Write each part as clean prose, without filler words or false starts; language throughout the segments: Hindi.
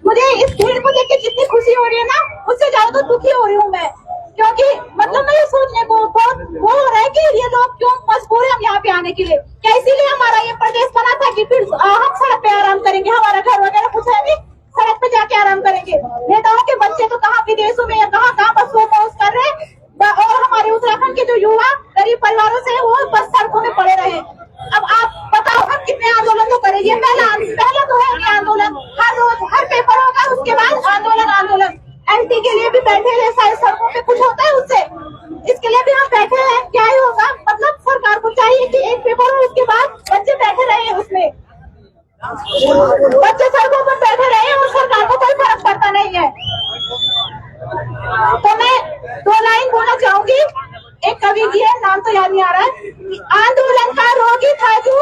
मुझे इस भीड़ को देख के जितनी खुशी हो रही है ना, उससे ज्यादा तो दुखी हो रही हूँ मैं, क्योंकि मतलब मैं ये सोचने को बहुत वो हो रहा है कि ये लोग क्यों मजबूर है हम यहाँ पे आने के लिए। क्या इसीलिए हमारा ये प्रदेश बना था कि फिर हम सड़क पे आराम करेंगे, हमारा घर वगैरह कुछ है नहीं, सड़क पे जाके आराम करेंगे। नेताओं के बच्चे तो कहाँ विदेशों में या कहाँ कहाँ बस वो मौज कर रहे हैं, और हमारे उत्तराखंड के जो युवा गरीब परिवारों से वो बस सड़कों में पड़े रहे। अब आप बताओ हम कितने आंदोलन तो करेंगे, पहला तो है ये आंदोलन, हर रोज हर पेपर होगा, उसके बाद आंदोलन एंटी के लिए भी बैठे हैं, सारे सड़कों पे कुछ होता है उससे, इसके लिए भी हम बैठे हैं। क्या ही होगा, मतलब सरकार को चाहिए कि एक पेपर हो उसके बाद बच्चे बैठे रहे, उसमें बच्चे सड़कों पर बैठे रहे और सरकार को कोई फर्क पड़ता नहीं है। तो मैं 2 लाइन बोलना चाहूंगी, एक कवि की है, नाम तो याद नहीं आ रहा है। आंदोलन का रोगी था जो,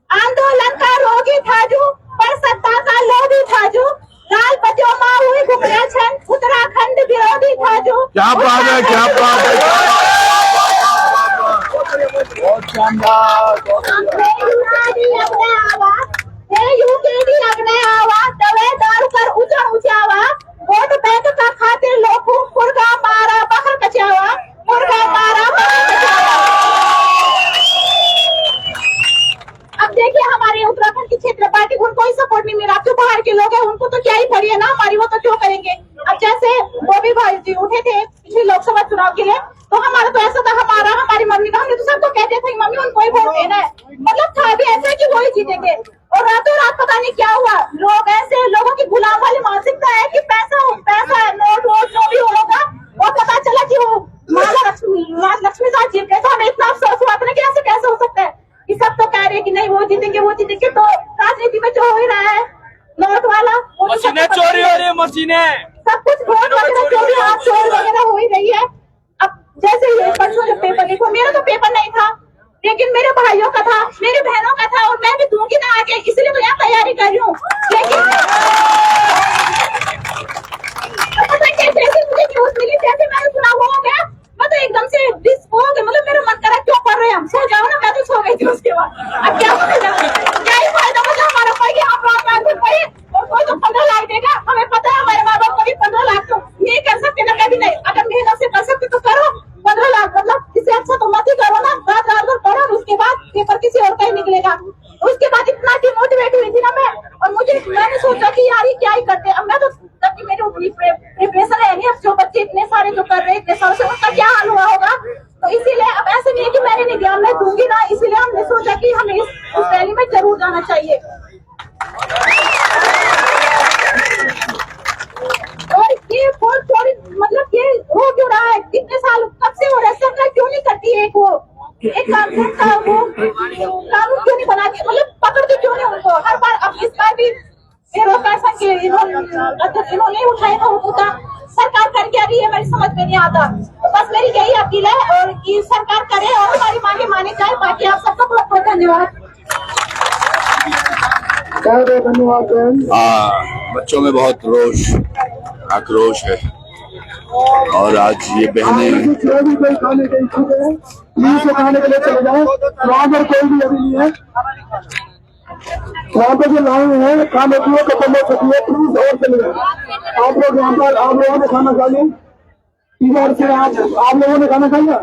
आंदोलन का रोगी था जो, पर सत्ता का लोभी था जो, लाल बजो माँ हुई घुमया छन, उत्तराखंड विरोधी था जो। क्या बात है, क्या बात है, बहुत शानदार। वोट बैंक का खातिर लोगों मुर्गा मारा बकर कचावा, मुर्गा मारा बकर कचावा। अब देखिए हमारे उत्तराखंड की क्षेत्र पार्टी को कोई सपोर्ट नहीं मिला। जो बाहर के लोग हैं उनको तो क्या ही पड़ी है ना हमारी, वो तो क्यों करेंगे। अब जैसे बॉबी भाई जी उठे थे पिछले लोकसभा चुनाव के लिए, तो हमारा तो ऐसा था, हमारी मम्मी का, हमने तो सबको कहते थे मम्मी उनको ही वोट देना है, मतलब था भी ऐसा कि वही जीतेंगे। और रातों रात पता नहीं क्या हुआ, लोग ऐसे लोगों की गुलाम वाली मानसिकता है कि पैसा नोट वोट जो भी होगा, और पता चला कि वो माँ लक्ष्मी साथ जीत गए। तो हमें इतना अफसोस हुआ था कि ऐसे कैसे हो सकता है कि सब तो कह रहे हैं कि नहीं वो जीतेंगे। तो राजनीति में जो हो रहा है नोट वाला, मशीनें चोरी हो रही है, मशीनें सब कुछ वोट वगैरह चोरी हाथ चोरी वगैरह हो ही रही है। अब जैसे ये परसों जब पेपर लिखो, मेरा तो पेपर नहीं था, लेकिन मेरे भाइयों का था, मेरे बहनों का था, और मैं भी दूंगी ना आके, इसलिए तो यहाँ तैयारी कर रही हूँ। लेकिन जैसे मुझे न्यूज मिली, जैसे मैंने सुना वो हो गया, मैं तो एकदम से हो गया, मतलब मेरा मन करा क्यों पढ़ रहे हैं हम, सो जाओ ना। मैं तो सो गई थी उसके बाद। अब क्या क्या ही फायदा, मतलब हमारा कोई आप पढ़े और कोई तो 15 लाख देगा। हमें पता है हमारे माँ बाप को भी 15 लाख तो नहीं कर सकते ना, कभी नहीं। अगर मेहनत से कर सकते तो करो, 15 लाख मतलब इससे अच्छा तो मत ही करो ना। रात भर पढ़ो, उसके बाद पेपर किसी और का ही निकलेगा। उसके बाद इतना डिमोटिवेट हुई थी ना मैं, और मैंने सोचा कि यार ये क्या ही करते। अब मैं तो मेरी प्रिपरेशन है नहीं, अब जो बच्चे इतने सारे जो कर रहे हैं इतने सालों से, उनका क्या हाल हुआ होगा। तो इसीलिए अब ऐसे नहीं है कि मैंने नहीं दिया, मैं दूंगी ना। इसीलिए हमने सोचा कि हमें इस रैली में जरूर जाना चाहिए। और ये मतलब ये हो क्यों रहा है, कितने साल कब से हो रहा है, सरकार क्यों नहीं करती है एक कानून का वो कानून क्यों नहीं बनाती, मतलब पकड़ती क्यों नहीं उनको हर बार। अब इस बार भी इन्होंने उठाए तो होता, सरकार कर क्या रही है मेरी समझ में नहीं आता। तो बस मेरी यही अपील है, और कि सरकार करे और हमारी मांगे मानी जाए। बाकी आप सबका बहुत बहुत धन्यवाद। बच्चों में बहुत आक्रोश है, और आज ये बहनें खाने के इच्छुक है, खाने के लिए चले जाए। वहाँ पर कोई भी अभी नहीं है, वहाँ पे जो लाए हैं खाने की खत्म हो चुकी है, प्लीज और चले जाए। आप लोग यहाँ पर, आप लोगों ने खाना खा लिया, इधर से आप लोगों ने खाना खाया।